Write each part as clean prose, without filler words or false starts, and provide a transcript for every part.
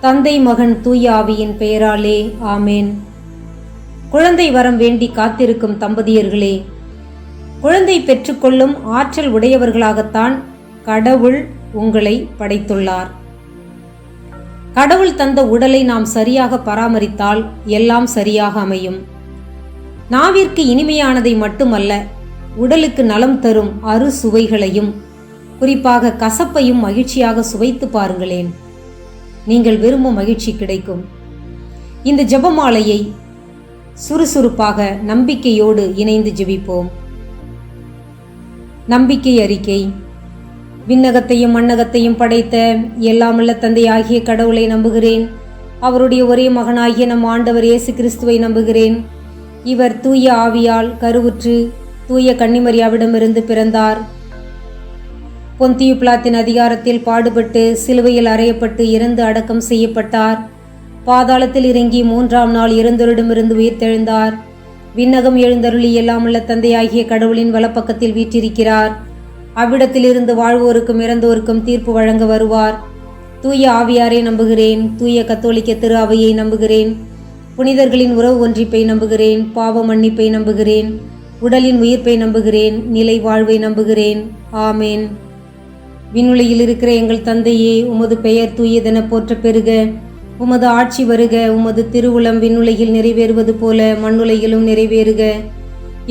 தந்தை மகன் தூய ஆவியின் பெயராலே ஆமேன். குழந்தை வரம் வேண்டி காத்திருக்கும் தம்பதியர்களே, குழந்தை பெற்றுக்கொள்ளும் ஆற்றல் உடையவர்களாகத்தான் கடவுள் உங்களை படைத்துள்ளார். கடவுள் தந்த உடலை நாம் சரியாக பராமரித்தால் எல்லாம் சரியாக அமையும். நாவிற்கு இனிமையானதை மட்டுமல்ல, உடலுக்கு நலம் தரும் அறுசுவைகளையும், குறிப்பாக கசப்பையும் மகிழ்ச்சியாக சுவைத்து பாருங்களேன். நீங்கள் விரும்பும் மகிழ்ச்சி கிடைக்கும். இந்த ஜெபமாலையை சுறுசுறுப்பாக நம்பிக்கையோடு இணைந்து ஜெபிப்போம். நம்பிக்கை அறிக்கை. விண்ணகத்தையும் மண்ணகத்தையும் படைத்த எல்லாமுள்ள தந்தையாகிய கடவுளை நம்புகிறேன். அவருடைய ஒரே மகனாகிய நம் ஆண்டவர் இயேசு கிறிஸ்துவை நம்புகிறேன். இவர் தூய ஆவியால் கருவுற்று தூய கன்னிமரியாவிடமிருந்து பிறந்தார். பொந்தியு பிலாத்தின் அதிகாரத்தில் பாடுபட்டு சிலுவையில் அறையப்பட்டு இறந்து அடக்கம் செய்யப்பட்டார். பாதாளத்தில் இறங்கி 3ஆம் நாள் இறந்தோரிடமிருந்து உயிர்த்தெழுந்தார். விண்ணகம் எழுந்தருளி எல்லாமுள்ள தந்தையாகிய கடவுளின் வலப்பக்கத்தில் வீற்றிருக்கிறார். அவ்விடத்திலிருந்து வாழ்வோருக்கும் இறந்தோருக்கும் தீர்ப்பு வழங்க வருவார். தூய ஆவியாரை நம்புகிறேன். தூய கத்தோலிக்க திரு அவையை நம்புகிறேன். புனிதர்களின் உறவு ஒன்றிப்பை நம்புகிறேன். பாவ மன்னிப்பை நம்புகிறேன். உடலின் உயிர்ப்பை நம்புகிறேன். நிலை வாழ்வை நம்புகிறேன். ஆமேன். விண்ணுலகில் இருக்கிற எங்கள் தந்தையே, உமது பெயர் தூயதென போற்ற பெறுக. உமது ஆட்சி வருக. உமது திருவுளம் விண்ணுலகில் நிறைவேறுவது போல மண்ணுலகிலும் நிறைவேறுக.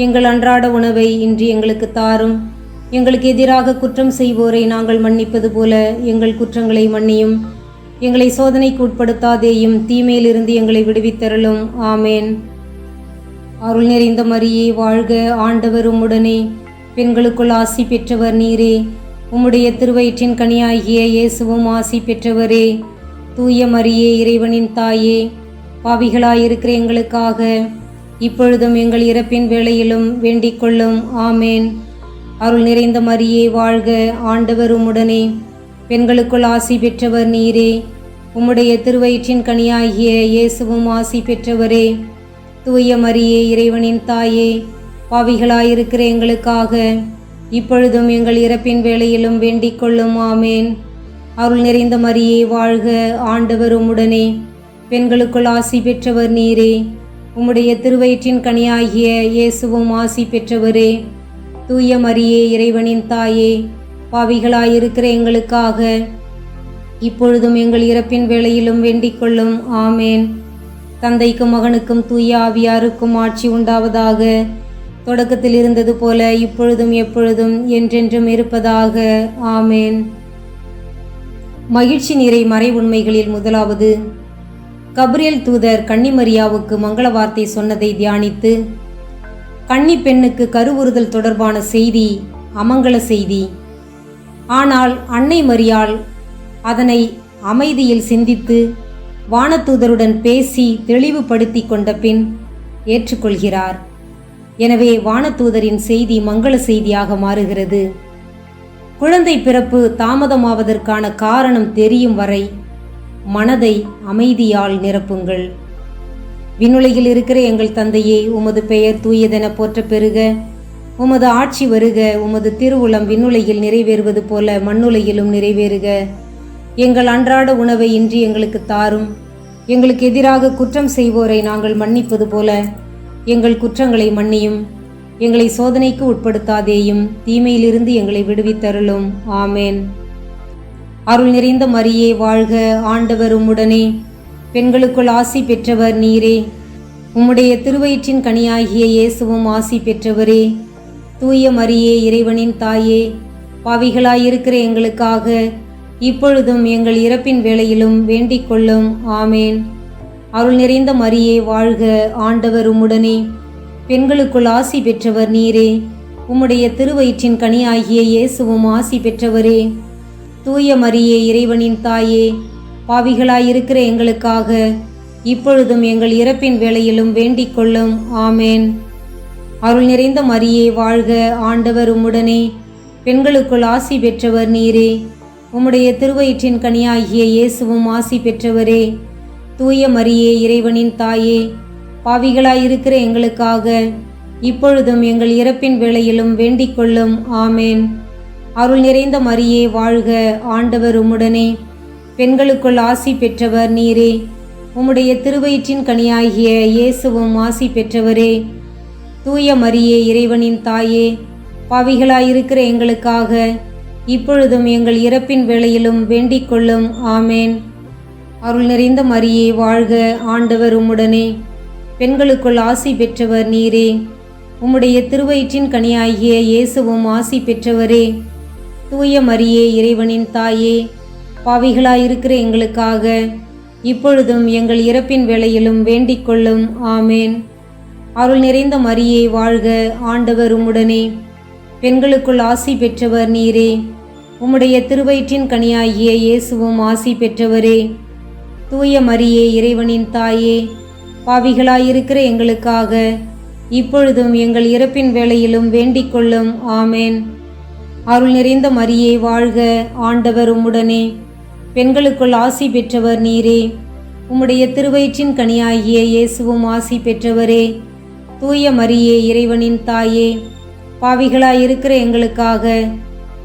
எங்கள் அன்றாட உணவை இன்று எங்களுக்கு தாரும். எங்களுக்கு எதிராக குற்றம் செய்வோரை நாங்கள் மன்னிப்பது போல எங்கள் குற்றங்களை மன்னியும். எங்களை சோதனைக்கு உட்படுத்தாதேயும், தீமையிலிருந்து எங்களை விடுவித்தருளும். ஆமேன். அருள் நிறைந்த மரியே வாழ்க, ஆண்டவர் உம்முடனே. பெண்களுக்குள் ஆசி பெற்றவர் நீரே. உம்முடைய திருவயிற்றின் கனியாகிய இயேசுவும் ஆசி பெற்றவரே. தூய மரியே, இறைவனின் தாயே, பாவிகளாயிருக்கிற எங்களுக்காக இப்பொழுதும் எங்கள் இறப்பின் வேளையிலும் வேண்டிக் கொள்ளும். ஆமேன். அருள் நிறைந்த மரியே வாழ்க, ஆண்டவர் உம்முடனே. பெண்களுக்குள் ஆசி பெற்றவர் நீரே. உம்முடைய திருவயிற்றின் கனியாகிய இயேசுவும் ஆசி பெற்றவரே. தூய மரியே, இறைவனின் தாயே, பாவிகளாயிருக்கிற எங்களுக்காக இப்பொழுதும் எங்கள் இறப்பின் வேளையிலும் வேண்டிக் கொள்ளும். ஆமேன். அருள் நிறைந்த மரியே வாழ்க, ஆண்டவர் உம்முடனே. பெண்களுக்குள் ஆசி பெற்றவர் நீரே. உம்முடைய திருவயிற்றின் கனியாகிய இயேசுவும் ஆசி பெற்றவரே. தூய மரியே, இறைவனின் தாயே, பாவிகளாயிருக்கிற எங்களுக்காக இப்பொழுதும் எங்கள் இறப்பின் வேளையிலும் வேண்டிக் கொள்ளும். ஆமேன். தந்தைக்கும் மகனுக்கும் தூய ஆவியாருக்கும் ஆட்சி உண்டாவதாக. தொடக்கத்தில் இருந்தது போல இப்பொழுதும் எப்பொழுதும் என்றென்றும் இருப்பதாக. ஆமேன். மகிழ்ச்சி நிறை மறை உண்மைகளில் முதலாவது, கபிரியேல் தூதர் கன்னிமரியாவுக்கு மங்கள வார்த்தை சொன்னதை தியானித்து, கன்னி பெண்ணுக்கு கருவுறுதல் தொடர்பான செய்தி அமங்கல செய்தி. ஆனால் அன்னை மரியாள் அதனை அமைதியில் சிந்தித்து வானதூதருடன் பேசி தெளிவுபடுத்தி கொண்ட பின் ஏற்றுக்கொள்கிறார். எனவே வானதூதரின் செய்தி மங்கள செய்தியாக மாறுகிறது. குழந்தை பிறப்பு தாமதமாவதற்கான காரணம் தெரியும் வரை மனதை அமைதியால் நிரப்புங்கள். விண்ணுலகில் இருக்கிற எங்கள் தந்தையே, உமது பெயர் தூயதென போற்ற பெறுக. உமது ஆட்சி வருக. உமது திருவுளம் விண்ணுலகில் நிறைவேறுவது போல மண்ணுலகிலும் நிறைவேறுக. எங்கள் அன்றாட உணவை இன்று எங்களுக்கு தாரும். எங்களுக்கு எதிராக குற்றம் செய்வோரை நாங்கள் மன்னிப்பது போல எங்கள் குற்றங்களை மன்னியும். எங்களை சோதனைக்கு உட்படுத்தாதேயும், தீமையிலிருந்து எங்களை விடுவித்தருளும். ஆமேன். அருள் நிறைந்த மரியே வாழ்க, ஆண்டவர் உம்முடனே. பெண்களுக்குள் ஆசி பெற்றவர் நீரே. உம்முடைய திருவயிற்றின் கனியாகிய இயேசுவும் ஆசி பெற்றவரே. தூய மரியே, இறைவனின் தாயே, பாவிகளாயிருக்கிற எங்களுக்காக இப்பொழுதும் எங்கள் இறப்பின் வேளையிலும் வேண்டிக் கொள்ளும். ஆமேன். அருள் நிறைந்த மரியே வாழ்க, ஆண்டவர் உம்முடனே. பெண்களுக்குள் ஆசி பெற்றவர் நீரே. உம்முடைய திருவயிற்றின் கனியாகிய இயேசுவும் ஆசி பெற்றவரே. தூய மரியே, இறைவனின் தாயே, பாவிகளாயிருக்கிற எங்களுக்காக இப்பொழுதும் எங்கள் இறப்பின் வேளையிலும் வேண்டிக் கொள்ளும். ஆமேன். அருள் நிறைந்த மரியே வாழ்க, ஆண்டவர் உம்முடனே. பெண்களுக்குள் ஆசி பெற்றவர் நீரே. உம்முடைய திருவயிற்றின் கனியாகிய இயேசுவும் ஆசி பெற்றவரே. தூய மரியே, இறைவனின் தாயே, பாவிகளாயிருக்கிற எங்களுக்காக இப்பொழுதும் எங்கள் இறப்பின் வேளையிலும் வேண்டிக் கொள்ளும். ஆமேன். அருள் நிறைந்த மரியே வாழ்க, ஆண்டவர் உம்முடனே. பெண்களுக்குள் ஆசி பெற்றவர் நீரே. உம்முடைய திருவயிற்றின் கனியாகிய இயேசுவும் ஆசி பெற்றவரே. தூய மரியே, இறைவனின் தாயே, பாவிகளாயிருக்கிற எங்களுக்காக இப்பொழுதும் எங்கள் இறப்பின் வேளையிலும் வேண்டிக் கொள்ளும். ஆமேன். அருள் நிறைந்த மரியே வாழ்க, ஆண்டவர் உம்முடனே. பெண்களுக்குள் ஆசி பெற்றவர் நீரே. உம்முடைய திருவயிற்றின் கனியாகிய இயேசுவும் ஆசி பெற்றவரே. தூய மரியே, இறைவனின் தாயே, பாவிகளாயிருக்கிற எங்களுக்காக இப்பொழுதும் எங்கள் இறப்பின் வேளையிலும் வேண்டிக் கொள்ளும். ஆமேன். அருள் நிறைந்த மரியே வாழ்க, ஆண்டவர் உம்முடனே. பெண்களுக்குள் ஆசி பெற்றவர் நீரே. உம்முடைய திருவயிற்றின் கனியாகிய இயேசுவும் ஆசி பெற்றவரே. தூய மரியே, இறைவனின் தாயே, பாவிகளாயிருக்கிற எங்களுக்காக இப்பொழுதும் எங்கள் இறப்பின் வேளையிலும் வேண்டிக் கொள்ளும். ஆமேன். அருள் நிறைந்த மரியே வாழ்க, ஆண்டவர் உம்முடனே. பெண்களுக்குள் ஆசி பெற்றவர் நீரே. உம்முடைய திருவயிற்றின் கனியாகிய இயேசுவும் ஆசி பெற்றவரே. தூய மரியே, இறைவனின் தாயே, பாவிகளாயிருக்கிற எங்களுக்காக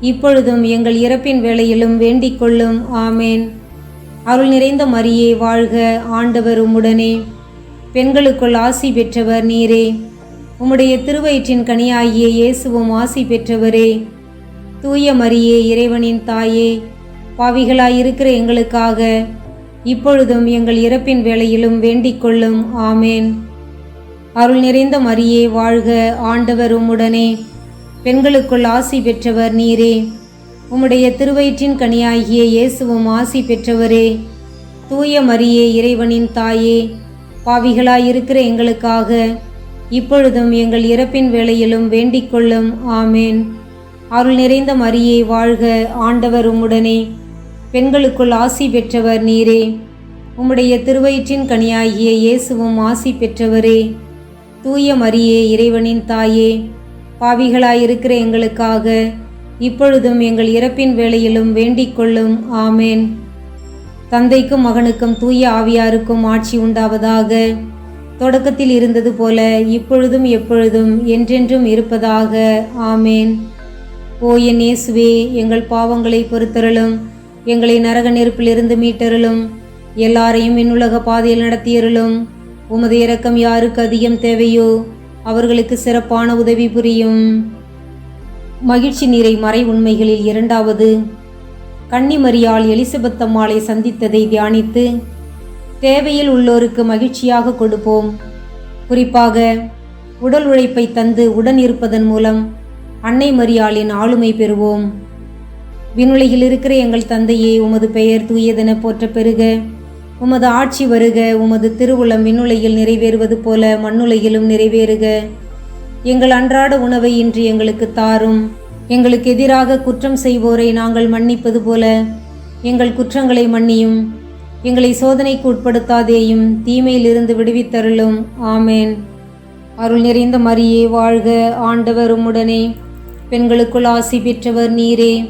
இப்பொழுதும் எங்கள் இறப்பின் வேளையிலும் வேண்டிக் கொள்ளும். ஆமேன். அருள் நிறைந்த மரியே வாழ்க, ஆண்டவர் உம்முடனே. பெண்களுக்குள் ஆசி பெற்றவர் நீரே. உம்முடைய திருவயிற்றின் கனியாகிய இயேசுவும் ஆசி பெற்றவரே. தூய மரியே, இறைவனின் தாயே, பாவிகளாயிருக்கிற எங்களுக்காக இப்பொழுதும் எங்கள் இறப்பின் வேளையிலும் வேண்டிக் கொள்ளும். ஆமேன். அருள் நிறைந்த மரியே வாழ்க, ஆண்டவர் உம்முடனே. பெண்களுக்குள் ஆசி பெற்றவர் நீரே. உம்முடைய திருவயிற்றின் கனியாகிய இயேசுவும் ஆசி பெற்றவரே. தூய மரியே, இறைவனின் தாயே, பாவிகளாயிருக்கிற எங்களுக்காக இப்பொழுதும் எங்கள் இறப்பின் வேளையிலும் வேண்டிக் கொள்ளும். ஆமேன். அருள் நிறைந்த மரியே வாழ்க, ஆண்டவர் உம்முடனே. பெண்களுக்குள் ஆசி பெற்றவர் நீரே. உம்முடைய திருவயிற்றின் கனியாகிய இயேசுவும் ஆசி பெற்றவரே. தூய மரியே, இறைவனின் தாயே, பாவிகளாயிருக்கிற எங்களுக்காக இப்பொழுதும் எங்கள் இறப்பின் வேளையிலும் வேண்டிக் கொள்ளும். ஆமேன். தந்தைக்கும் மகனுக்கும் தூய ஆவியாருக்கும் ஆட்சி உண்டாவதாக. தொடக்கத்தில் இருந்தது போல இப்பொழுதும் எப்பொழுதும் என்றென்றும் இருப்பதாக. ஆமேன். ஓ என் இயேசுவே, எங்கள் பாவங்களை பொறுத்தருளும். எங்களை நரக நெருப்பிலிருந்து மீட்டருளும். எல்லாரையும் விண்ணுலக பாதையில் நடத்தியருளும். உமது இரக்கம் யாருக்கு அதிகம் தேவையோ அவர்களுக்கு சிறப்பான உதவி புரியும். மகிழ்ச்சி நிறை மறை உண்மைகளில் இரண்டாவது, கன்னிமரியாள் எலிசபெத் அம்மாளை சந்தித்ததை தியானித்து தேவையில் உள்ளோருக்கு மகிழ்ச்சியாக கொடுப்போம். குறிப்பாக உடல் உழைப்பை தந்து உடன் இருப்பதன் மூலம் அன்னை மரியாளின் ஆளுமை பெறுவோம். விண்ணுலகில் இருக்கிற எங்கள் தந்தையே, உமது பெயர் தூயதென போற்ற பெறுக. உமது ஆட்சி வருக. உமது திருவுளம் விண்ணுலகில் நிறைவேறுவது போல மண்ணுலகிலும் நிறைவேறுக. எங்கள் அன்றாட உணவை இன்று எங்களுக்கு தாரும். எங்களுக்கு எதிராக குற்றம் செய்வோரை நாங்கள் மன்னிப்பது போல எங்கள் குற்றங்களை மன்னியும். எங்களை சோதனைக்கு உட்படுத்தாதேயும், தீமையிலிருந்து விடுவித்தருளும். ஆமேன். அருள் நிறைந்த மரியே வாழ்க, ஆண்டவர் உம்முடனே. பெண்களுக்குள் ஆசி பெற்றவர் நீரே.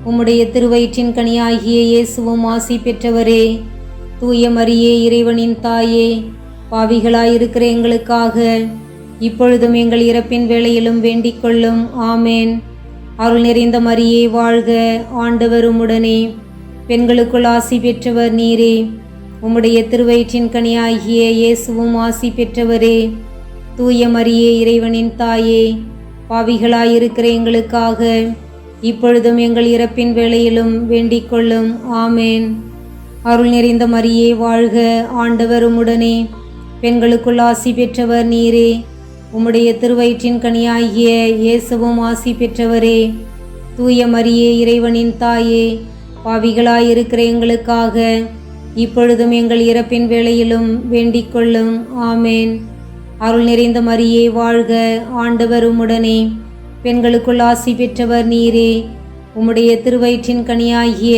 உம்முடைய திருவயிற்றின் கனியாகிய இயேசுவும் ஆசி பெற்றவரே. தூய மரியே, இறைவனின் தாயே, பாவிகளாயிருக்கிற எங்களுக்காக இப்பொழுதும் எங்கள் இறப்பின் வேளையிலும் வேண்டிக் கொள்ளும். ஆமேன். அருள் நிறைந்த மரியே வாழ்க, ஆண்டவர் உம்முடனே. பெண்களுக்குள் ஆசி பெற்றவர் நீரே. உம்முடைய திருவயிற்றின் கனியாகிய இயேசுவும் ஆசி பெற்றவரே. தூய மரியே, இறைவனின் தாயே, பாவிகளாயிருக்கிற எங்களுக்காக இப்பொழுதும் எங்கள் இறப்பின் வேளையிலும் வேண்டிக் கொள்ளும். ஆமேன். அருள் நிறைந்த மரியே வாழ்க, ஆண்டவர் உம்முடனே. பெண்களுக்குள் ஆசி பெற்றவர் நீரே. உம்முடைய திருவயிற்றின் கனியாகிய இயேசுவும் ஆசி பெற்றவரே. தூய மரியே, இறைவனின் தாயே, பாவிகளாயிருக்கிற எங்களுக்காக இப்பொழுதும் எங்கள் இறப்பின் வேளையிலும் வேண்டிக் கொள்ளும். ஆமேன். அருள் நிறைந்த மரியே வாழ்க, ஆண்டவர் உம்முடனே. பெண்களுக்குள் ஆசி பெற்றவர் நீரே. உம்முடைய திருவயிற்றின் கனியாகிய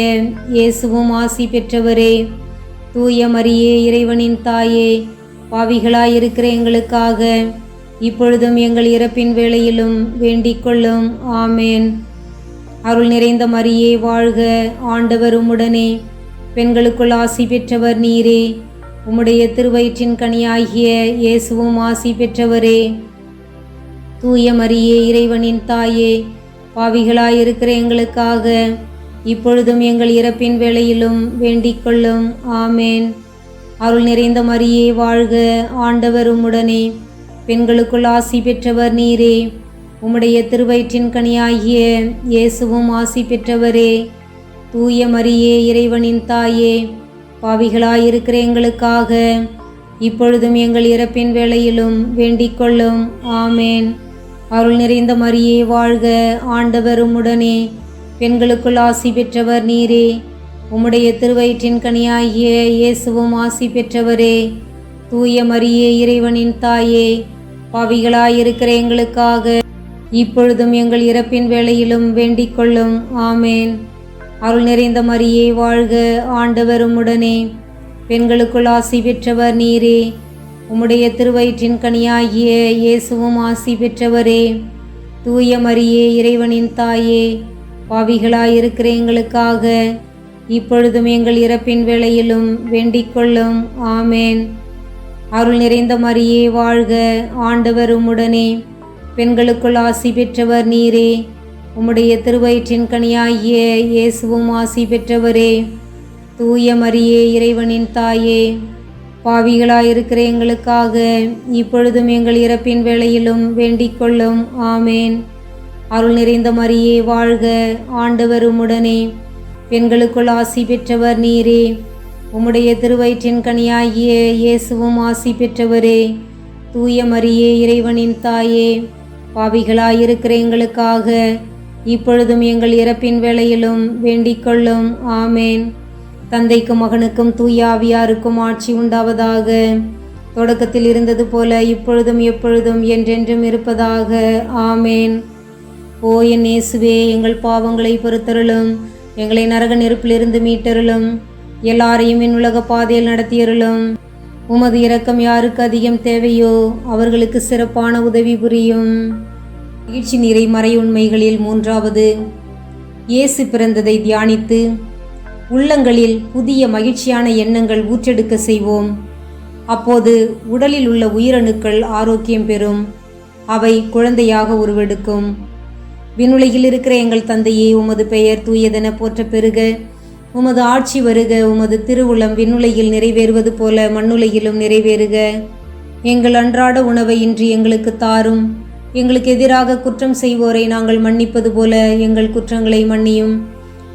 இயேசுவும் ஆசி பெற்றவரே. தூய மரியே, இறைவனின் தாயே, பாவிகளாயிருக்கிற எங்களுக்காக இப்பொழுதும் எங்கள் இறப்பின் வேளையிலும் வேண்டிக் கொள்ளும். ஆமேன். அருள் நிறைந்த மரியே வாழ்க, ஆண்டவர் உம்முடனே. பெண்களுக்குள் ஆசி பெற்றவர் நீரே. உம்முடைய திருவயிற்றின் கனியாகிய இயேசுவும் ஆசி பெற்றவரே. தூய மரியே, இறைவனின் தாயே, பாவிகளாயிருக்கிற எங்களுக்காக இப்பொழுதும் எங்கள் இறப்பின் வேளையிலும் வேண்டிக் கொள்ளும். ஆமேன். அருள் நிறைந்த மரியே வாழ்க, ஆண்டவர் உம்முடனே. பெண்களுக்குள் ஆசி பெற்றவர் நீரே. உம்முடைய திருவயிற்றின் கனியாகிய இயேசுவும் ஆசி பெற்றவரே. தூய மரியே, இறைவனின் தாயே, பாவிகளாயிருக்கிற எங்களுக்காக இப்பொழுதும் எங்கள் இறப்பின் வேளையிலும் வேண்டிக் கொள்ளும். ஆமேன். அருள் நிறைந்த மரியே வாழ்க, ஆண்டவர் உம்முடனே. பெண்களுக்குள் ஆசி பெற்றவர் நீரே. உம்முடைய திருவயிற்றின் கனியாகிய இயேசுவும் ஆசி பெற்றவரே. தூய மரியே, இறைவனின் தாயே, பாவிகளாயிருக்கிற எங்களுக்காக இப்பொழுதும் எங்கள் இறப்பின் வேளையிலும் வேண்டிக் கொள்ளும். ஆமேன். அருள் நிறைந்த மரியே வாழ்க, ஆண்டவர் உம்முடனே. பெண்களுக்குள் ஆசி பெற்றவர் நீரே. உம்முடைய திருவயிற்றின் கனியாகிய இயேசுவும் ஆசி பெற்றவரே. தூய மரியே, இறைவனின் தாயே, பாவிகளாயிருக்கிற எங்களுக்காக இப்பொழுதும் எங்கள் இறப்பின் வேளையிலும் வேண்டிக் கொள்ளும். ஆமேன். அருள் நிறைந்த மரியே வாழ்க, ஆண்டவர் உம்முடனே. பெண்களுக்குள் ஆசி பெற்றவர் நீரே. உம்முடைய திருவயிற்றின் கனியாகிய இயேசுவும் ஆசி பெற்றவரே. தூய மரியே, இறைவனின் தாயே, பாவிகளாயிருக்கிற எங்களுக்காக இப்பொழுதும் எங்கள் இறப்பின் வேளையிலும் வேண்டிக் கொள்ளும். ஆமேன். அருள் நிறைந்த மரியே வாழ்க, ஆண்டவர் உம்முடனே. பெண்களுக்குள் ஆசி பெற்றவர் நீரே. உம்முடைய திருவயிற்றின் கனியாகிய இயேசுவும் ஆசி பெற்றவரே. தூய மரியே, இறைவனின் தாயே, பாவிகளாயிருக்கிற எங்களுக்காக இப்பொழுதும் எங்கள் இறப்பின் வேளையிலும் வேண்டிக் கொள்ளும். ஆமேன். தந்தைக்கும் மகனுக்கும் தூய ஆவியாருக்கும் ஆட்சி உண்டாவதாக. தொடக்கத்தில் இருந்தது போல இப்பொழுதும் எப்பொழுதும் என்றென்றும் இருப்பதாக. ஆமேன். ஓ என் இயேசுவே, எங்கள் பாவங்களை பொறுத்தருளும். எங்களை நரக நெருப்பிலிருந்து மீட்டருளும். எல்லாரையும் என் உலக பாதையில் நடத்தியருளும். உமது இரக்கம் யாருக்கு அதிகம் தேவையோ அவர்களுக்கு சிறப்பான உதவி புரியும். மகிழ்ச்சி நிறை மறை உண்மைகளில் மூன்றாவது, இயேசு பிறந்ததை தியானித்து உள்ளங்களில் புதிய மகிழ்ச்சியான எண்ணங்கள் ஊற்றெடுக்க செய்வோம். அப்போது உடலில் உள்ள உயிரணுக்கள் ஆரோக்கியம் பெறும். அவை குழந்தையாக உருவெடுக்கும். விண்ணுலகில் இருக்கிற எங்கள் தந்தையே, உமது பெயர் தூயதென போற்ற பெறுக. உமது ஆட்சி வருக. உமது திருவுளம் விண்ணுலகில் நிறைவேறுவது போல மண்ணுலகிலும் நிறைவேறுக. எங்கள் அன்றாட உணவை இன்று எங்களுக்கு தாரும். எங்களுக்கு எதிராக குற்றம் செய்வோரை நாங்கள் மன்னிப்பது போல எங்கள் குற்றங்களை மன்னியும்.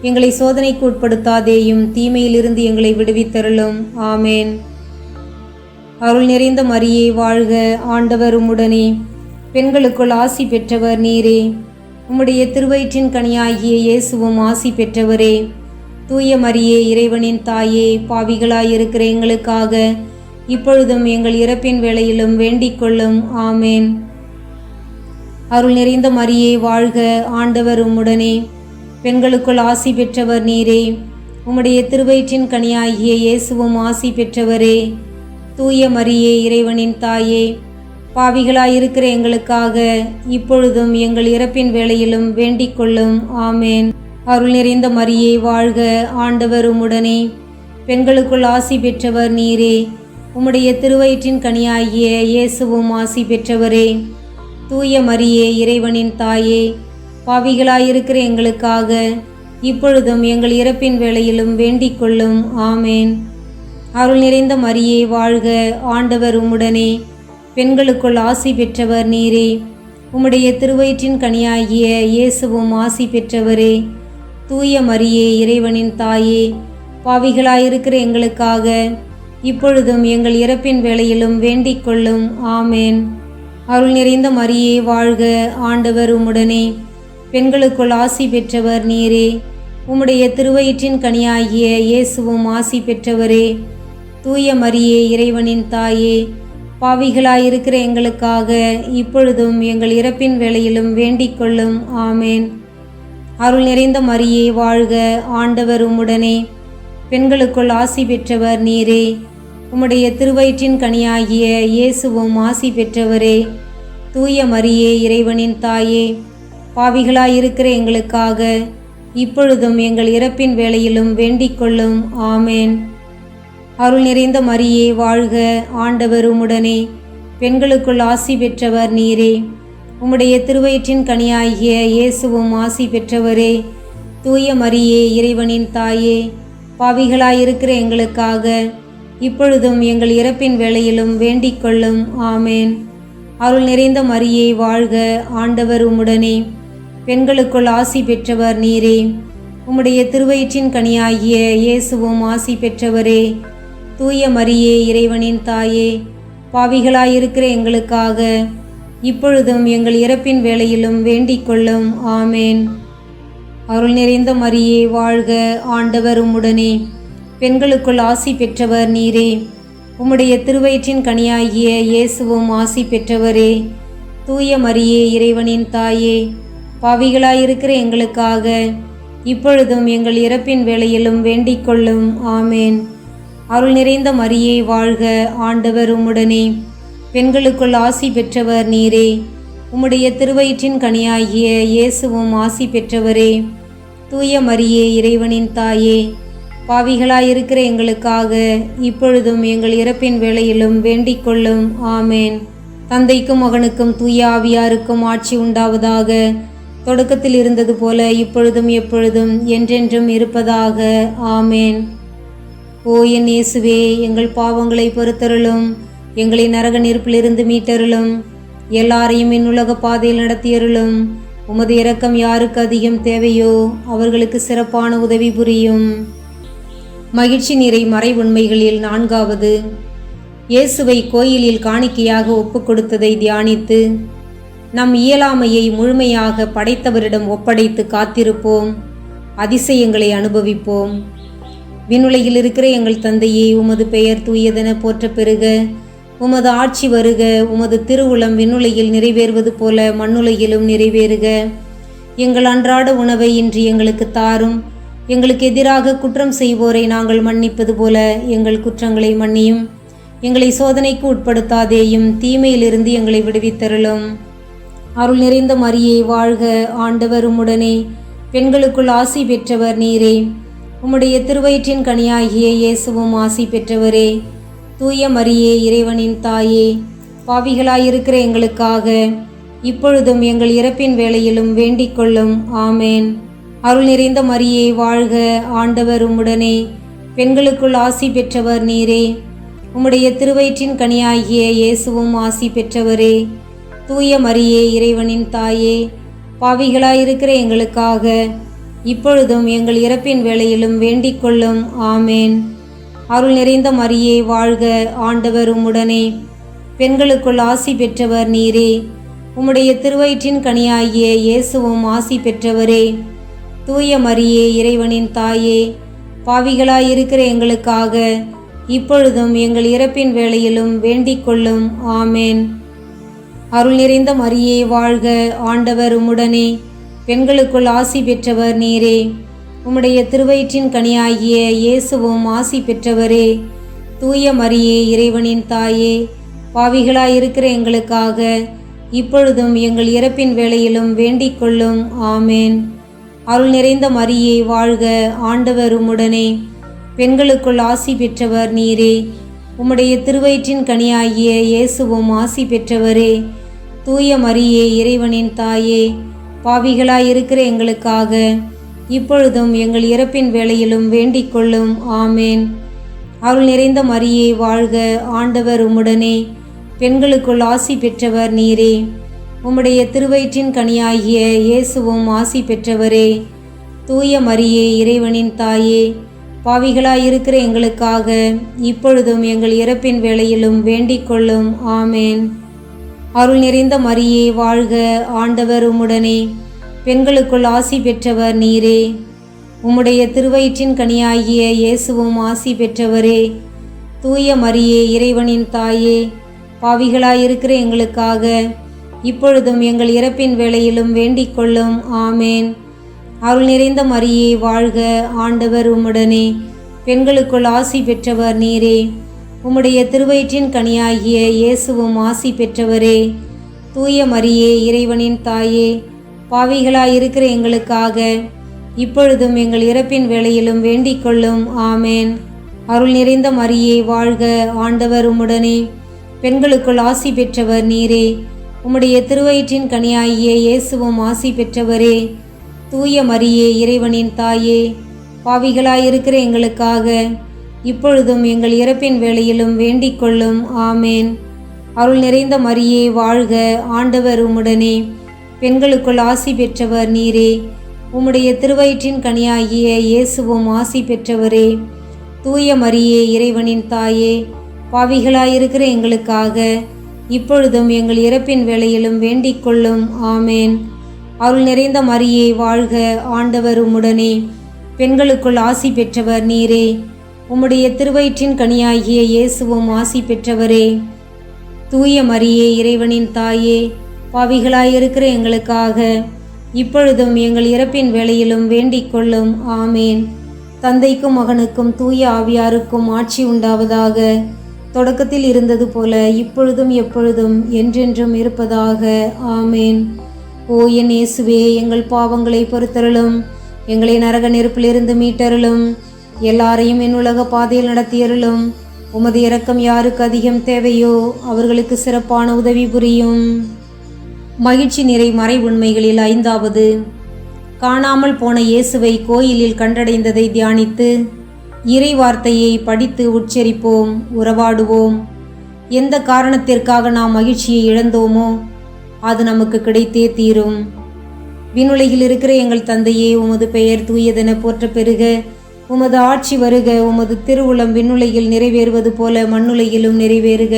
எங்களை சோதனைக்கு உட்படுத்தாதேயும், தீமையிலிருந்து எங்களை விடுவித்தருளும். ஆமேன். அருள் நிறைந்த மரியே வாழ்க, ஆண்டவர் உம்முடனே. பெண்களுக்குள் ஆசி பெற்றவர் நீரே. உம்முடைய திருவயிற்றின் கனியாகிய இயேசுவும் ஆசி பெற்றவரே. தூய மரியே, இறைவனின் தாயே, பாவிகளாயிருக்கிற எங்களுக்காக இப்பொழுதும் எங்கள் இறப்பின் வேளையிலும் வேண்டிக் கொள்ளும். ஆமேன். அருள் நிறைந்த மரியே வாழ்க, ஆண்டவர் உம்முடனே. பெண்களுக்குள் ஆசி பெற்றவர் நீரே. உம்முடைய திருவயிற்றின் கனியாகிய இயேசுவும் ஆசி பெற்றவரே. தூய மரியே, இறைவனின் தாயே, பாவிகளாயிருக்கிற எங்களுக்காக இப்பொழுதும் எங்கள் இறப்பின் வேளையிலும் வேண்டிக் கொள்ளும். ஆமேன். அருள் நிறைந்த மரியே வாழ்க, ஆண்டவர் உம்முடனே. பெண்களுக்குள் ஆசி பெற்றவர் நீரே. உம்முடைய திருவயிற்றின் கனியாகிய இயேசுவும் ஆசி பெற்றவரே. தூய மரியே, இறைவனின் தாயே, பாவிகளாயிருக்கிற எங்களுக்காக இப்பொழுதும் எங்கள் இறப்பின் வேளையிலும் வேண்டிக் கொள்ளும். ஆமேன். அருள் நிறைந்த மரியே வாழ்க, ஆண்டவர் உம்முடனே. பெண்களுக்குள் ஆசி பெற்றவர் நீரே. உம்முடைய திருவயிற்றின் கனியாகிய இயேசுவும் ஆசி பெற்றவரே. தூய மரியே, இறைவனின் தாயே, பாவிகளாயிருக்கிற எங்களுக்காக இப்பொழுதும் எங்கள் இறப்பின் வேளையிலும் வேண்டிக் கொள்ளும். ஆமேன். அருள் நிறைந்த மரியே வாழ்க, ஆண்டவர் உம்முடனே. பெண்களுக்குள் ஆசி பெற்றவர் நீரே. உம்முடைய திருவயிற்றின் கனியாகிய இயேசுவும் ஆசி பெற்றவரே. தூய மரியே, இறைவனின் தாயே, பாவிகளாயிருக்கிற எங்களுக்காக இப்பொழுதும் எங்கள் இறப்பின் வேளையிலும் வேண்டிக் கொள்ளும். ஆமேன். அருள் நிறைந்த மரியே வாழ்க, ஆண்டவர் உம்முடனே. பெண்களுக்குள் ஆசி பெற்றவர் நீரே. உம்முடைய திருவயிற்றின் கனியாகிய இயேசுவும் ஆசி பெற்றவரே. தூய மரியே, இறைவனின் தாயே, பாவிகளாயிருக்கிற எங்களுக்காக இப்பொழுதும் எங்கள் இறப்பின் வேளையிலும் வேண்டிக் கொள்ளும். ஆமேன். அருள் நிறைந்த மரியே வாழ்க, ஆண்டவர் உம்முடனே. பெண்களுக்குள் ஆசி பெற்றவர் நீரே. உம்முடைய திருவயிற்றின் கனியாகிய இயேசுவும் ஆசி பெற்றவரே. தூய மரியே இறைவனின் தாயே, பாவிகளாயிருக்கிற எங்களுக்காக இப்பொழுதும் எங்கள் இறப்பின் வேளையிலும் வேண்டிக் கொள்ளும். ஆமேன். அருள் நிறைந்த மரியே வாழ்க, ஆண்டவர் உம்முடனே, பெண்களுக்குள் ஆசி பெற்றவர் நீரே. உம்முடைய திருவயிற்றின் கனியாகிய இயேசுவும் ஆசி பெற்றவரே. தூய மரியே இறைவனின் தாயே, பாவிகளாயிருக்கிற எங்களுக்காக இப்பொழுதும் எங்கள் இறப்பின் வேளையிலும் வேண்டிக் கொள்ளும். ஆமேன். அருள் நிறைந்த மரியே வாழ்க, ஆண்டவர் உம்முடனே, பெண்களுக்குள் ஆசி பெற்றவர் நீரே. உம்முடைய திருவயிற்றின் கனியாகிய இயேசுவும் ஆசி பெற்றவரே. தூய மரியே இறைவனின் தாயே, பாவிகளாயிருக்கிற எங்களுக்காக இப்பொழுதும் எங்கள் இறப்பின் வேளையிலும் வேண்டிக் கொள்ளும். ஆமேன். அருள் நிறைந்த மரியே வாழ்க, ஆண்டவர் உம்முடனே, பெண்களுக்குள் ஆசி பெற்றவர் நீரே. உம்முடைய திருவயிற்றின் கனியாகிய இயேசுவும் ஆசி பெற்றவரே. தூய மரியே இறைவனின் தாயே, பாவிகளாயிருக்கிற எங்களுக்காக இப்பொழுதும் எங்கள் இறப்பின் வேளையிலும் வேண்டிக் கொள்ளும். ஆமேன். தந்தைக்கும் மகனுக்கும் தூய ஆவியாருக்கும் ஆட்சி உண்டாவதாக. தொடக்கத்தில் இருந்தது போல இப்பொழுதும் எப்பொழுதும் என்றென்றும் இருப்பதாக. ஆமேன். ஓ என் இயேசுவே, எங்கள் பாவங்களை பொறுத்தருளும், எங்களை நரக நெருப்பிலிருந்து மீட்டருளும், எல்லாரையும் என் உலக பாதையில் நடத்தியருளும். உமது இரக்கம் யாருக்கு அதிகம் தேவையோ அவர்களுக்கு சிறப்பான உதவி புரியும். மகிழ்ச்சி நிறை மறை உண்மைகளில் 4வது, இயேசுவை கோயிலில் காணிக்கையாக ஒப்பு கொடுத்ததை தியானித்து நம் இயலாமையை முழுமையாக படைத்தவரிடம் ஒப்படைத்து காத்திருப்போம். அதிசயங்களை அனுபவிப்போம். விண்ணுலகில் இருக்கிற எங்கள் தந்தையே, உமது பெயர் தூயதென போற்ற பெறுக. உமது ஆட்சி வருக. உமது திருவுளம் விண்ணுலகில் நிறைவேறுவது போல மண்ணுலகிலும் நிறைவேறுக. எங்கள் அன்றாட உணவை இன்று எங்களுக்கு தாரும். எங்களுக்கு எதிராக குற்றம் செய்வோரை நாங்கள் மன்னிப்பது போல எங்கள் குற்றங்களை மன்னியும். எங்களை சோதனைக்கு உட்படுத்தாதேயும், தீமையிலிருந்து எங்களை விடுவித்தருளும். அருள் நிறைந்த மரியே வாழ்க, ஆண்டவர் உம்முடனே, பெண்களுக்குள் ஆசி பெற்றவர் நீரே. உம்முடைய திருவயிற்றின் கனியாகிய இயேசுவும் ஆசி பெற்றவரே. தூய மரியே இறைவனின் தாயே, பாவிகளாயிருக்கிற எங்களுக்காக இப்பொழுதும் எங்கள் இறப்பின் வேளையிலும் வேண்டிக் கொள்ளும். ஆமேன். அருள் நிறைந்த மரியே வாழ்க, ஆண்டவர் உம்முடனே, பெண்களுக்குள் ஆசி பெற்றவர் நீரே. உம்முடைய திருவயிற்றின் கனியாகிய இயேசுவும் ஆசி பெற்றவரே. தூய மரியே இறைவனின் தாயே, பாவிகளாயிருக்கிற எங்களுக்காக இப்பொழுதும் எங்கள் இறப்பின் வேளையிலும் வேண்டிக் கொள்ளும். ஆமேன். அருள் நிறைந்த மரியே வாழ்க, ஆண்டவர் உம்முடனே, பெண்களுக்குள் ஆசி பெற்றவர் நீரே. உம்முடைய திருவயிற்றின் கனியாகிய இயேசுவும் ஆசி பெற்றவரே. தூய மரியே இறைவனின் தாயே, பாவிகளாயிருக்கிற எங்களுக்காக இப்பொழுதும் எங்கள் இறப்பின் வேளையிலும் வேண்டிக் கொள்ளும். ஆமேன். அருள் நிறைந்த மரியே வாழ்க, ஆண்டவர் உம்முடனே, பெண்களுக்குள் ஆசி பெற்றவர் நீரே. உம்முடைய திருவயிற்றின் கனியாகிய இயேசுவும் ஆசி பெற்றவரே. தூய மரியே இறைவனின் தாயே, பாவிகளாயிருக்கிற எங்களுக்காக இப்பொழுதும் எங்கள் இறப்பின் வேளையிலும் வேண்டிக் கொள்ளும். ஆமேன். அருள் நிறைந்த மரியே வாழ்க, ஆண்டவர் உம்முடனே, பெண்களுக்குள் ஆசி பெற்றவர் நீரே. உம்முடைய திருவயிற்றின் கனியாகிய இயேசுவும் ஆசி பெற்றவரே. தூய மரியே இறைவனின் தாயே, பாவிகளாயிருக்கிற எங்களுக்காக இப்பொழுதும் எங்கள் இறப்பின் வேளையிலும் வேண்டிக் கொள்ளும். ஆமேன். அருள் நிறைந்த மரியே வாழ்க, ஆண்டவர் உம்முடனே, பெண்களுக்குள் ஆசி பெற்றவர் நீரே. உம்முடைய திருவயிற்றின் கனியாகிய இயேசுவும் ஆசி பெற்றவரே. தூய மரியே இறைவனின் தாயே, பாவிகளாயிருக்கிற எங்களுக்காக இப்பொழுதும் எங்கள் இறப்பின் வேளையிலும் வேண்டிக் கொள்ளும். ஆமேன். அருள் நிறைந்த மரியே வாழ்க, ஆண்டவர் உம்முடனே, பெண்களுக்குள் ஆசி பெற்றவர் நீரே. உம்முடைய திருவயிற்றின் கனியாகிய இயேசுவும் ஆசி பெற்றவரே. தூய மரியே இறைவனின் தாயே, பாவிகளாயிருக்கிற எங்களுக்காக இப்பொழுதும் எங்கள் இறப்பின் வேளையிலும் வேண்டிக் கொள்ளும். ஆமேன். அருள் நிறைந்த மரியே வாழ்க, ஆண்டவர் உம்முடனே, பெண்களுக்குள் ஆசி பெற்றவர் நீரே. உம்முடைய திருவயிற்றின் கனியாகிய இயேசுவும் ஆசி பெற்றவரே. தூய மரியே இறைவனின் தாயே, பாவிகளாயிருக்கிற எங்களுக்காக இப்பொழுதும் எங்கள் இறப்பின் வேளையிலும் வேண்டிக் கொள்ளும். ஆமேன். அருள் நிறைந்த மரியே வாழ்க, ஆண்டவர் உம்முடனே, பெண்களுக்குள் ஆசி பெற்றவர் நீரே. உம்முடைய திருவயிற்றின் கனியாகிய இயேசுவும் ஆசி பெற்றவரே. தூய மரியே இறைவனின் தாயே, பாவிகளாயிருக்கிற எங்களுக்காக இப்பொழுதும் எங்கள் இறப்பின் வேளையிலும் வேண்டிக் கொள்ளும். ஆமேன். அருள் நிறைந்த மரியே வாழ்க, ஆண்டவர் உம்முடனே, பெண்களுக்குள் ஆசி பெற்றவர் நீரே. உம்முடைய திருவயிற்றின் கனியாகிய இயேசுவும் ஆசி பெற்றவரே. தூய மரியே இறைவனின் தாயே, பாவிகளாயிருக்கிற எங்களுக்காக இப்பொழுதும் எங்கள் இறப்பின் வேளையிலும் வேண்டிக் கொள்ளும். ஆமேன். அருள் நிறைந்த மரியே வாழ்க, ஆண்டவர் உம்முடனே, பெண்களுக்குள் ஆசி பெற்றவர் நீரே. உம்முடைய திருவயிற்றின் கனியாகிய இயேசுவும் ஆசி பெற்றவரே. தூய மரியே இறைவனின் தாயே, பாவிகளாயிருக்கிற எங்களுக்காக இப்பொழுதும் எங்கள் இறப்பின் வேளையிலும் வேண்டிக் கொள்ளும். ஆமேன். தந்தைக்கும் மகனுக்கும் தூய ஆவியாருக்கும் ஆட்சி உண்டாவதாக. தொடக்கத்தில் இருந்தது போல இப்பொழுதும் எப்பொழுதும் என்றென்றும் இருப்பதாக. ஆமேன். ஓ என் இயேசுவே, எங்கள் பாவங்களை பொறுத்தருளும், எங்களை நரக நெருப்பிலிருந்து மீட்டருளும், எல்லாரையும் என் உலக பாதையில் நடத்தியருளும். உமது இரக்கம் யாருக்கு அதிகம் தேவையோ அவர்களுக்கு சிறப்பான உதவி புரியும். மகிழ்ச்சி நிறை மறை உண்மைகளில் 5வது, காணாமல் போன இயேசுவை கோயிலில் கண்டடைந்ததை தியானித்து இறை வார்த்தையை படித்து உச்சரிப்போம், உறவாடுவோம். எந்த காரணத்திற்காக நாம் மகிழ்ச்சியை இழந்தோமோ அது நமக்கு கிடைத்தே தீரும். விண்ணுலகில் இருக்கிற எங்கள் தந்தையே, உமது பெயர் தூயதென போற்ற பெறுக. உமது ஆட்சி வருக. உமது திருவுளம் விண்ணுலகில் நிறைவேறுவது போல மண்ணுலகிலும் நிறைவேறுக.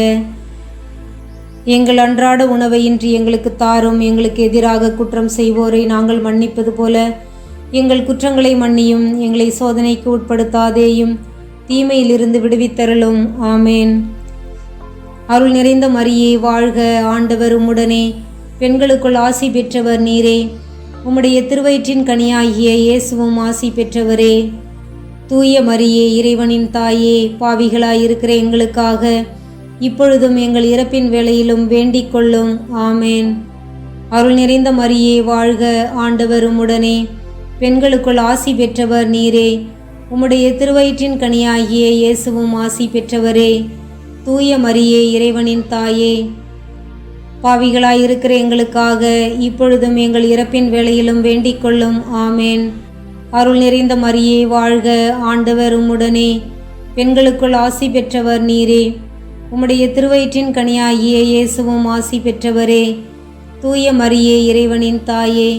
எங்கள் அன்றாட உணவை இன்று எங்களுக்கு தாரும். எங்களுக்கு எதிராக குற்றம் செய்வோரை நாங்கள் மன்னிப்பது போல எங்கள் குற்றங்களை மன்னியும். எங்களை சோதனைக்கு உட்படுத்தாதேயும், தீமையிலிருந்து விடுவித்தருளும். ஆமேன். அருள் நிறைந்த மரியே வாழ்க, ஆண்டவர் உம்முடனே, பெண்களுக்குள் ஆசி பெற்றவர் நீரே. உம்முடைய திருவயிற்றின் கனியாகிய இயேசுவும் ஆசி பெற்றவரே. தூய மரியே இறைவனின் தாயே, பாவிகளாயிருக்கிற எங்களுக்காக இப்பொழுதும் எங்கள் இறப்பின் வேளையிலும் வேண்டிக் கொள்ளும். ஆமேன். அருள் நிறைந்த மரியே வாழ்க, ஆண்டவர் உம்முடனே, பெண்களுக்குள் ஆசி பெற்றவர் நீரே. உம்முடைய திருவயிற்றின் கனியாகிய இயேசுவும் ஆசி பெற்றவரே. தூய மரியே இறைவனின் தாயே, பாவிகளாயிருக்கிற எங்களுக்காக இப்பொழுதும் எங்கள் இறப்பின் வேளையிலும் வேண்டிக் கொள்ளும். ஆமேன். அருள் நிறைந்த மரியே வாழ்க, ஆண்டவர் உம்முடனே, பெண்களுக்குள் ஆசி பெற்றவர் நீரே. உம்முடைய திருவயிற்றின் கனியாகிய இயேசுவும் ஆசி பெற்றவரே. தூய மரியே இறைவனின் தாயே,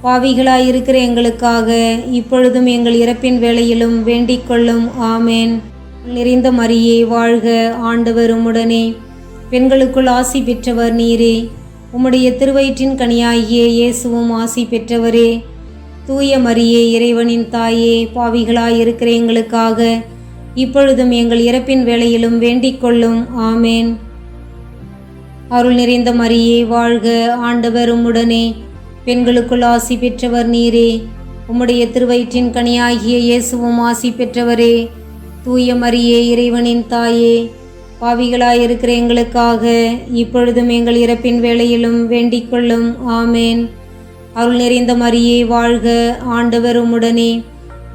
பாவிகளாயிருக்கிற எங்களுக்காக இப்பொழுதும் எங்கள் இறப்பின் வேளையிலும் வேண்டிக் கொள்ளும். ஆமேன். நிறைந்த மரியே வாழ்க, ஆண்டவர் உம்முடனே, பெண்களுக்குள் ஆசி பெற்றவர் நீரே. உம்முடைய திருவயிற்றின் கனியாகிய இயேசுவும் ஆசி பெற்றவரே. தூய மரியே இறைவனின் தாயே, பாவிகளாயிருக்கிற எங்களுக்காக இப்பொழுதும் எங்கள் இறப்பின் வேளையிலும் வேண்டிக் கொள்ளும். ஆமேன். அருள் நிறைந்த மரியே வாழ்க, ஆண்டவர் உம்முடனே, பெண்களுக்குள் ஆசி பெற்றவர் நீரே. உம்முடைய திருவயிற்றின் கனியாகிய இயேசுவும் ஆசி பெற்றவரே. தூய மரியே இறைவனின் தாயே, பாவிகளாயிருக்கிற எங்களுக்காக இப்பொழுதும் எங்கள் இறப்பின் வேளையிலும் வேண்டிக் கொள்ளும். ஆமேன். அருள் நிறைந்த மரியே வாழ்க, ஆண்டவர் உம்முடனே,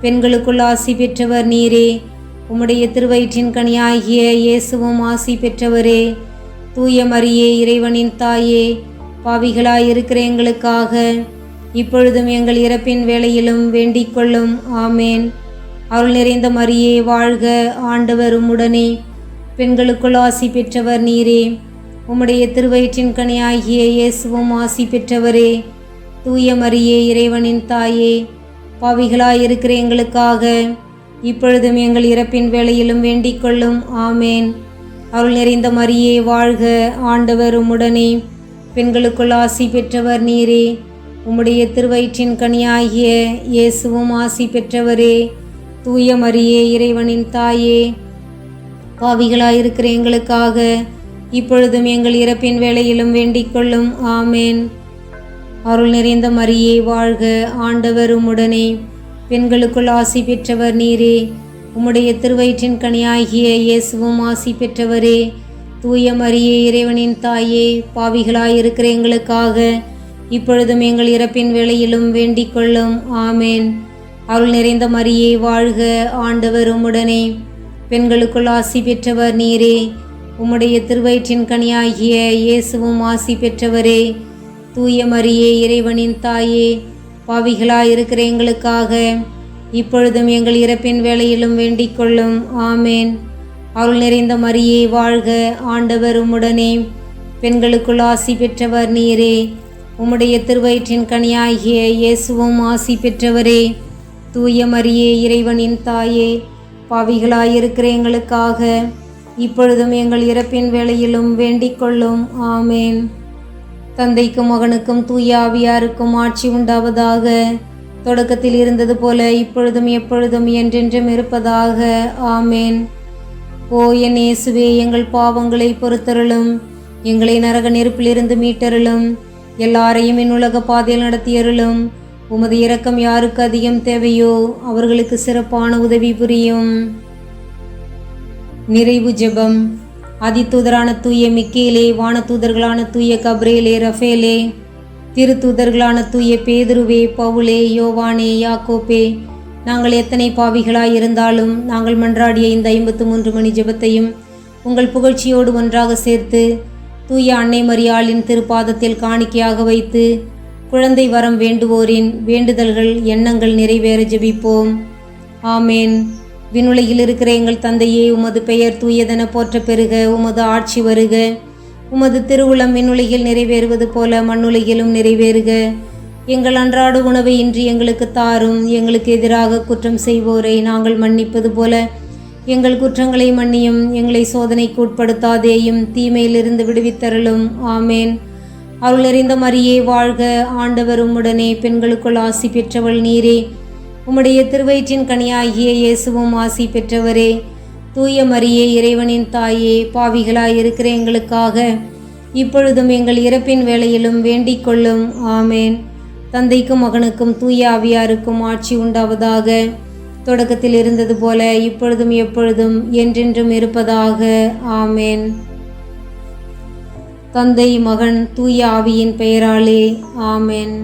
பெண்களுக்குள் ஆசி பெற்றவர் நீரே. உம்முடைய திருவயிற்றின் கனியாகிய இயேசுவும் ஆசி பெற்றவரே. தூய மரியே இறைவனின் தாயே, பாவிகளாயிருக்கிற எங்களுக்காக இப்பொழுதும் எங்கள் இறப்பின் வேளையிலும் வேண்டிக் கொள்ளும். ஆமேன். அருள் நிறைந்த மரியே வாழ்க, ஆண்டவர் உம்முடனே, பெண்களுக்குள் ஆசி பெற்றவர் நீரே. உம்முடைய திருவயிற்றின் கனியாகிய இயேசுவும் ஆசி பெற்றவரே. தூய மரியே இறைவனின் தாயே, பாவிகளாயிருக்கிற எங்களுக்காக இப்பொழுதும் எங்கள் இறப்பின் வேளையிலும் வேண்டிக் கொள்ளும். ஆமேன். அருள் நிறைந்த மரியே வாழ்க, ஆண்டவர் உம்முடனே, பெண்களுக்குள் ஆசி பெற்றவர் நீரே. உம்முடைய திருவயிற்றின் கனியாகிய இயேசுவும் ஆசி பெற்றவரே. தூய மரியே இறைவனின் தாயே, பாவிகளாயிருக்கிற எங்களுக்காக இப்பொழுதும் எங்கள் இறப்பின் வேளையிலும் வேண்டிக் கொள்ளும். ஆமேன். அருள் நிறைந்த மரியே வாழ்க, ஆண்டவர் உம்முடனே, பெண்களுக்குள் ஆசி பெற்றவர் நீரே. உம்முடைய திருவயிற்றின் கனியாகிய இயேசுவும் ஆசி பெற்றவரே. தூய மரியே இறைவனின் தாயே, பாவிகளாயிருக்கிற எங்களுக்காக இப்பொழுதும் எங்கள் இறப்பின் வேளையிலும் வேண்டிக் கொள்ளும். ஆமேன். அருள் நிறைந்த மரியே வாழ்க, ஆண்டவர் உம்முடனே, பெண்களுக்குள் ஆசி பெற்றவர் நீரே. உம்முடைய திருவயிற்றின் கனியாகிய இயேசுவும் ஆசி பெற்றவரே. தூய மரியே இறைவனின் தாயே, பாவிகளாயிருக்கிற எங்களுக்காக இப்பொழுதும் எங்கள் இறப்பின் வேளையிலும் வேண்டிக் கொள்ளும். ஆமேன். அருள் நிறைந்த மரியே வாழ்க, ஆண்டவர் உம்முடனே, பெண்களுக்குள் ஆசி பெற்றவர் நீரே. உம்முடைய திருவயிற்றின் கனியாகிய இயேசுவும் ஆசி பெற்றவரே. தூய மரியே, இறைவனின் தாயே, பாவிகளாயிருக்கிற எங்களுக்காக இப்பொழுதும் எங்கள் இறப்பின் வேளையிலும் வேண்டிக் கொள்ளும். ஆமேன். தந்தைக்கும் மகனுக்கும் தூய ஆவியாருக்கும் ஆட்சி உண்டாவதாக. தொடக்கத்தில் இருந்தது போல இப்பொழுதும் எப்பொழுதும் என்றென்றும் இருப்பதாக. ஆமேன். ஓ என் இயேசுவே, எங்கள் பாவங்களை பொறுத்தருளும், எங்களை நரக நெருப்பிலிருந்து மீட்டருளும், எல்லாரையும் என் உலக பாதையில் நடத்தியருளும். உமது இரக்கம் யாருக்கு அதிகம் தேவையோ அவர்களுக்கு சிறப்பான உதவி புரியும். நிறைவு ஜெபம். அதிதூதரான தூய மிக்கேலே, வானதூதர்களான தூய கப்ரேலே, ரஃபேலே, திருத்தூதர்களான தூய பேதுருவே, பவுலே, யோவானே, யாக்கோப்பே, நாங்கள் எத்தனை பாவிகளாயிருந்தாலும் நாங்கள் மன்றாடிய இந்த 53 மணி ஜெபத்தையும் உங்கள் புகழ்ச்சியோடு ஒன்றாக சேர்த்து தூய அன்னை மரியாளின் திருப்பாதத்தில் காணிக்கையாக வைத்து குழந்தை வரம் வேண்டுவோரின் வேண்டுதல்கள் எண்ணங்கள் நிறைவேற ஜெபிப்போம். ஆமேன். விண்ணுலகில் இருக்கிற எங்கள் தந்தையே, உமது பெயர் தூயதென போற்ற பெறுக. உமது ஆட்சி வருக. உமது திருவுளம் விண்ணுலகில் நிறைவேறுவது போல மண்ணுலகிலும் நிறைவேறுக. எங்கள் அன்றாட உணவை இன்று எங்களுக்கு தாரும். எங்களுக்கு எதிராக குற்றம் செய்வோரை நாங்கள் மன்னிப்பது போல எங்கள் குற்றங்களை மன்னியும். எங்களை சோதனைக்கு உட்படுத்தாதேயும், தீமையிலிருந்து விடுவித்தருளும். ஆமேன். அருள் நிறைந்த மரியே வாழ்க, ஆண்டவர் உம்முடனே, பெண்களுக்குள் ஆசி பெற்றவள் நீரே. உம்முடைய திருவயிற்றின் கனியாகிய இயேசுவும் ஆசி பெற்றவரே. தூய மரியே, இறைவனின் தாயே, பாவிகளாயிருக்கிற எங்களுக்காக இப்பொழுதும் எங்கள் இறப்பின் வேளையிலும் வேண்டிக் கொள்ளும். ஆமேன். தந்தைக்கும் மகனுக்கும் தூய ஆவியாருக்கும் ஆட்சி உண்டாவதாக. தொடக்கத்தில் இருந்தது போல இப்பொழுதும் எப்பொழுதும் என்றென்றும் இருப்பதாக. ஆமேன். தந்தை, மகன், தூய ஆவியின் பெயராலே. ஆமேன்.